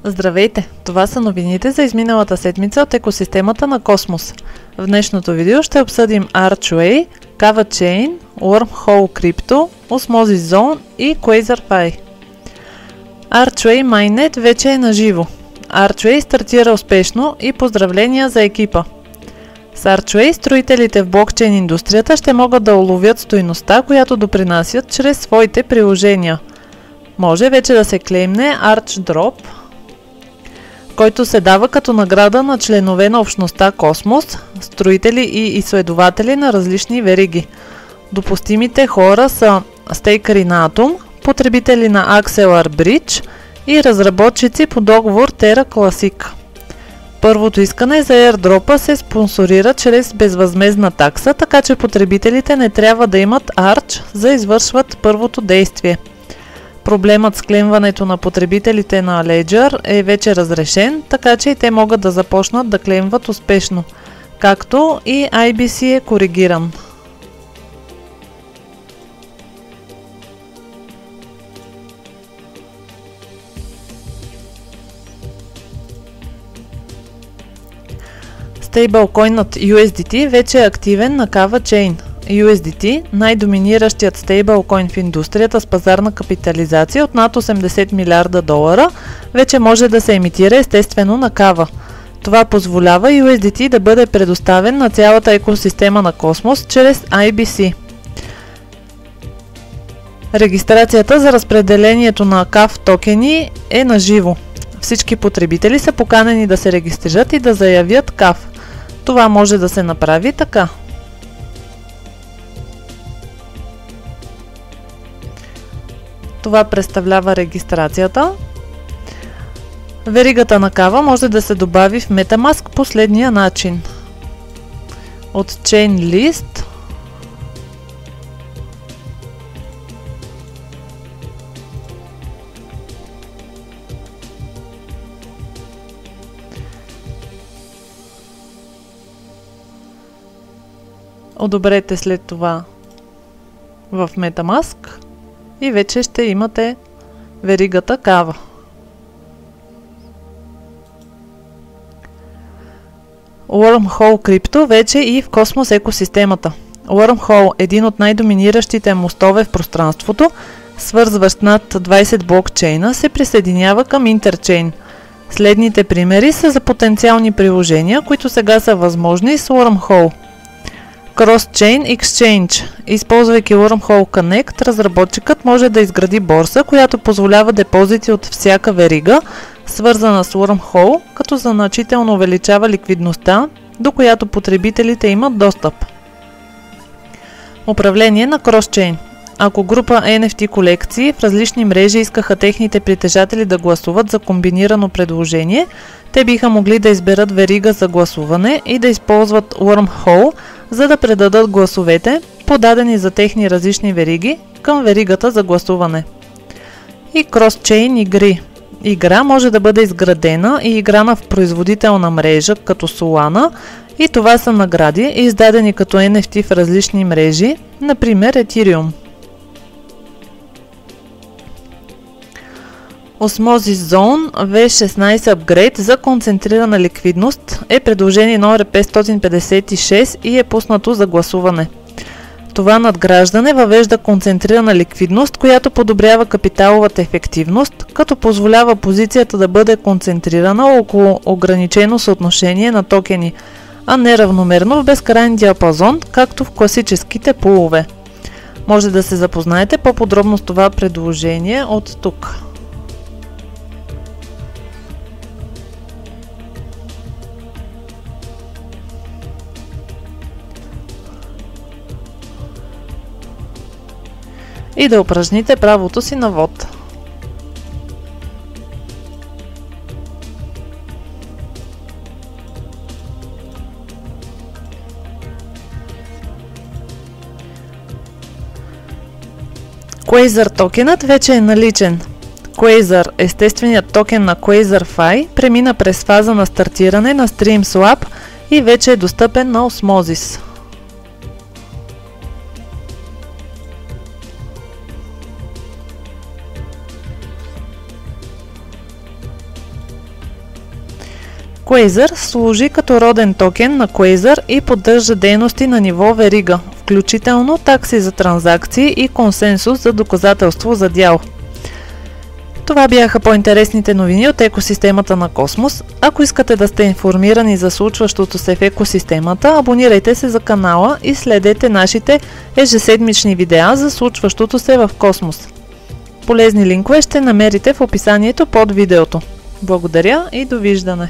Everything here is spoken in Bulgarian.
Здравейте! Това са новините за изминалата седмица от екосистемата на Космос. В днешното видео ще обсъдим Archway, Kava Chain, Wormhole Crypto, Osmosis Zone и Quasar.fi. Archway Mainnet вече е наживо. Archway стартира успешно и поздравления за екипа. С Archway строителите в блокчейн индустрията ще могат да уловят стойността, която допринасят чрез своите приложения. Може вече да се клеймне ArchDrop, който се дава като награда на членове на общността Космос, строители и изследователи на различни вериги. Допустимите хора са стейкъри на Atom, потребители на Axelar Bridge и разработчици по договор Terra Classic. Първото искане за airdrop се спонсорира чрез безвъзмездна такса, така че потребителите не трябва да имат Arch за извършват първото действие. Проблемът с клеймването на потребителите на Ledger е вече разрешен, така че и те могат да започнат да клеймват успешно, както и IBC е коригиран. Стейблкоинът USDT вече е активен на Kava Chain. USDT, най-доминиращият стейблкоин в индустрията с пазарна капитализация от над 80 милиарда долара, вече може да се емитира естествено на Kava. Това позволява USDT да бъде предоставен на цялата екосистема на Космос чрез IBC. Регистрацията за разпределението на CAF токени е на живо. Всички потребители са поканени да се регистрират и да заявят CAF. Това може да се направи така. Това представлява регистрацията. Веригата на Kava може да се добави в MetaMask последния начин. От Chain List одобрете след това в MetaMask и вече ще имате веригата Kava. Wormhole Crypto вече и в Космос екосистемата. Wormhole е един от най-доминиращите мостове в пространството, свързващ над 20 блокчейна, се присъединява към Interchain. Следните примери са за потенциални приложения, които сега са възможни с Wormhole. Cross-Chain Exchange. Използвайки Wormhole Connect, разработчикът може да изгради борса, която позволява депозити от всяка верига, свързана с Wormhole, като значително увеличава ликвидността, до която потребителите имат достъп. Управление на Cross-Chain. Ако група NFT колекции в различни мрежи искаха техните притежатели да гласуват за комбинирано предложение, те биха могли да изберат верига за гласуване и да използват Wormhole, за да предадат гласовете, подадени за техни различни вериги, към веригата за гласуване. И Cross-Chain игри. Игра може да бъде изградена и играна в производителна мрежа, като Solana, и това са награди, издадени като NFT в различни мрежи, например Ethereum. Osmosis Zone V16 апгрейд за концентрирана ликвидност е предложение номер 556 и е пуснато за гласуване. Това надграждане въвежда концентрирана ликвидност, която подобрява капиталовата ефективност, като позволява позицията да бъде концентрирана около ограничено съотношение на токени, а не равномерно в безкрайен диапазон, както в класическите пулове. Може да се запознаете по-подробно с това предложение от тук. И да упражните правото си на вод. Quasar токенът вече е наличен. Quasar, естественият токен на Quasar.fi, премина през фаза на стартиране на StreamSwap и вече е достъпен на Osmosis. Quasar служи като роден токен на Quasar и поддържа дейности на ниво верига, включително такси за транзакции и консенсус за доказателство за дял. Това бяха по-интересните новини от екосистемата на Космос. Ако искате да сте информирани за случващото се в екосистемата, абонирайте се за канала и следете нашите ежеседмични видеа за случващото се в Космос. Полезни линкове ще намерите в описанието под видеото. Благодаря и довиждане!